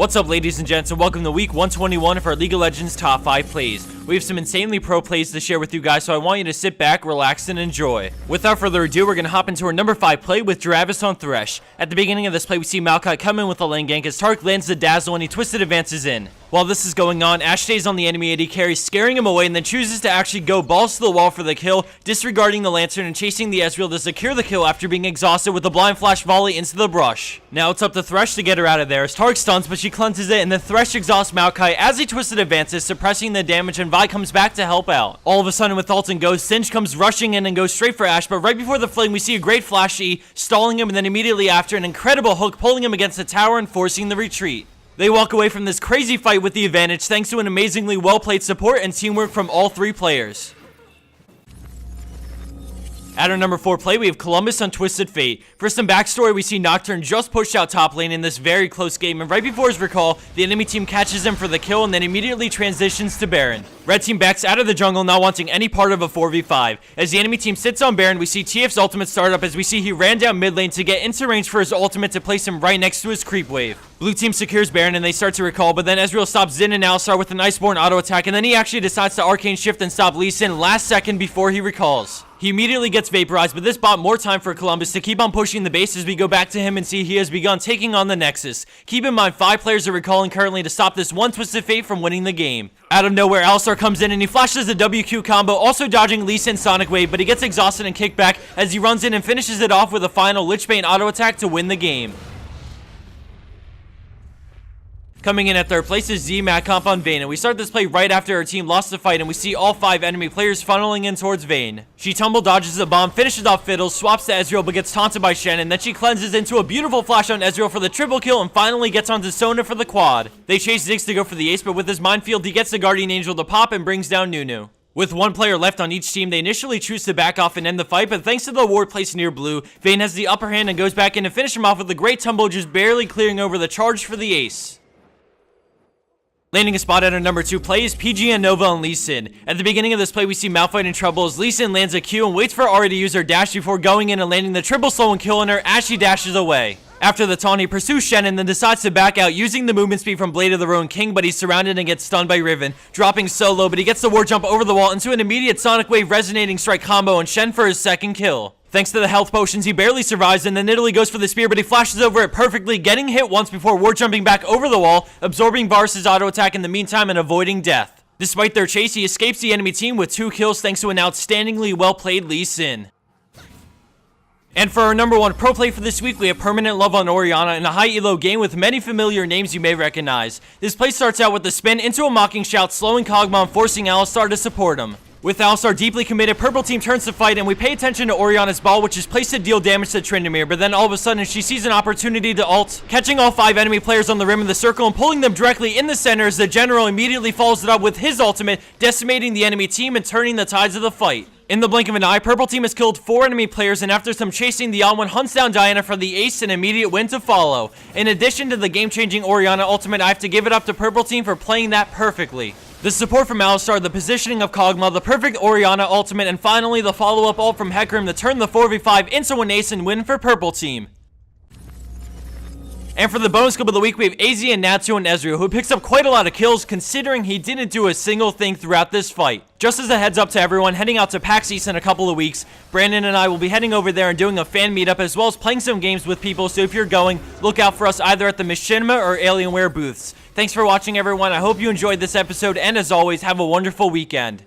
What's up, ladies and gents, and welcome to week 121 of our League of Legends top 5 plays. We have some insanely pro plays to share with you guys, so I want you to sit back, relax, and enjoy. Without further ado, we're going to hop into our number 5 play with Travis on Thresh. At the beginning of this play, we see Maokai come in with a lane gank as Tark lands the Dazzle and he twisted advances in. While this is going on, Ashe stays on the enemy AD carry, scaring him away, and then chooses to actually go balls to the wall for the kill, disregarding the Lantern and chasing the Ezreal to secure the kill after being exhausted with a blind flash volley into the brush. Now it's up to Thresh to get her out of there as Tark stuns, but she cleanses it, and then Thresh exhausts Maokai as he twisted advances, suppressing the damage, and Vi comes back to help out. All of a sudden, with ult and Ghost, Singed comes rushing in and goes straight for Ashe, but right before the fling, we see a great flash E, stalling him, and then immediately after, an incredible hook pulling him against the tower and forcing the retreat. They walk away from this crazy fight with the advantage thanks to an amazingly well-played support and teamwork from all three players. At our number 4 play, we have Columbus on Twisted Fate. For some backstory, we see Nocturne just pushed out top lane in this very close game, and right before his recall, the enemy team catches him for the kill and then immediately transitions to Baron. Red team backs out of the jungle, not wanting any part of a 4v5. As the enemy team sits on Baron, we see TF's ultimate start up as we see he ran down mid lane to get into range for his ultimate to place him right next to his creep wave. Blue team secures Baron and they start to recall, but then Ezreal stops Xin and Alistar with an Iceborne auto attack, and then he actually decides to Arcane Shift and stop Lee Sin last second before he recalls. He immediately gets vaporized, but this bought more time for Columbus to keep on pushing the base as we go back to him and see he has begun taking on the Nexus. Keep in mind, 5 players are recalling currently to stop this one Twisted Fate from winning the game. Out of nowhere, Alistar comes in and he flashes a WQ combo, also dodging Lee Sin's Sonic Wave, but he gets exhausted and kicked back as he runs in and finishes it off with a final Lichbane auto attack to win the game. Coming in at third place is Z-Mac Comp on Vayne, and we start this play right after our team lost the fight, and we see all 5 enemy players funneling in towards Vayne. She tumble dodges a bomb, finishes off Fiddles, swaps to Ezreal, but gets taunted by Shen, and then she cleanses into a beautiful flash on Ezreal for the triple kill, and finally gets onto Sona for the quad. They chase Ziggs to go for the ace, but with his minefield, he gets the Guardian Angel to pop and brings down Nunu. With 1 player left on each team, they initially choose to back off and end the fight, but thanks to the ward placed near blue, Vayne has the upper hand and goes back in to finish him off with a great tumble, just barely clearing over the charge for the ace. Landing a spot at our number 2 play is PG and Nova on Lee Sin. At the beginning of this play, we see Malphite in trouble as Lee Sin lands a Q and waits for Ahri to use her dash before going in and landing the triple slow and killing her as she dashes away. After the taunt, he pursues Shen and then decides to back out using the movement speed from Blade of the Ruined King, but he's surrounded and gets stunned by Riven, dropping solo, but he gets the ward jump over the wall into an immediate Sonic Wave resonating strike combo and Shen for his second kill. Thanks to the health potions, he barely survives, and then Italy goes for the spear, but he flashes over it perfectly, getting hit once before ward jumping back over the wall, absorbing Varus' auto attack in the meantime and avoiding death. Despite their chase, he escapes the enemy team with 2 kills thanks to an outstandingly well-played Lee Sin. And for our number 1 pro play for this week, we have Permanent Love on Orianna in a high elo game with many familiar names you may recognize. This play starts out with a spin into a Mocking Shout, slowing Kog'Maw and forcing Alistar to support him. With Alistar deeply committed, purple team turns to fight, and we pay attention to Orianna's ball, which is placed to deal damage to Tryndamere, but then all of a sudden she sees an opportunity to ult, catching all 5 enemy players on the rim of the circle and pulling them directly in the center as the general immediately follows it up with his ultimate, decimating the enemy team and turning the tides of the fight. In the blink of an eye, purple team has killed 4 enemy players, and after some chasing, the Alwan hunts down Diana for the ace and immediate win to follow. In addition to the game-changing Orianna ultimate, I have to give it up to purple team for playing that perfectly. The support from Alistar, the positioning of Kog'Maw, the perfect Orianna ultimate, and finally the follow-up ult from Hecarim to turn the 4v5 into an ace and win for purple team. And for the bonus clip of the week, we have AZ and Natsu and Ezreal, who picks up quite a lot of kills considering he didn't do a single thing throughout this fight. Just as a heads up to everyone, heading out to PAX East in a couple of weeks, Brandon and I will be heading over there and doing a fan meetup as well as playing some games with people, so if you're going, look out for us either at the Machinima or Alienware booths. Thanks for watching, everyone. I hope you enjoyed this episode, and as always, have a wonderful weekend.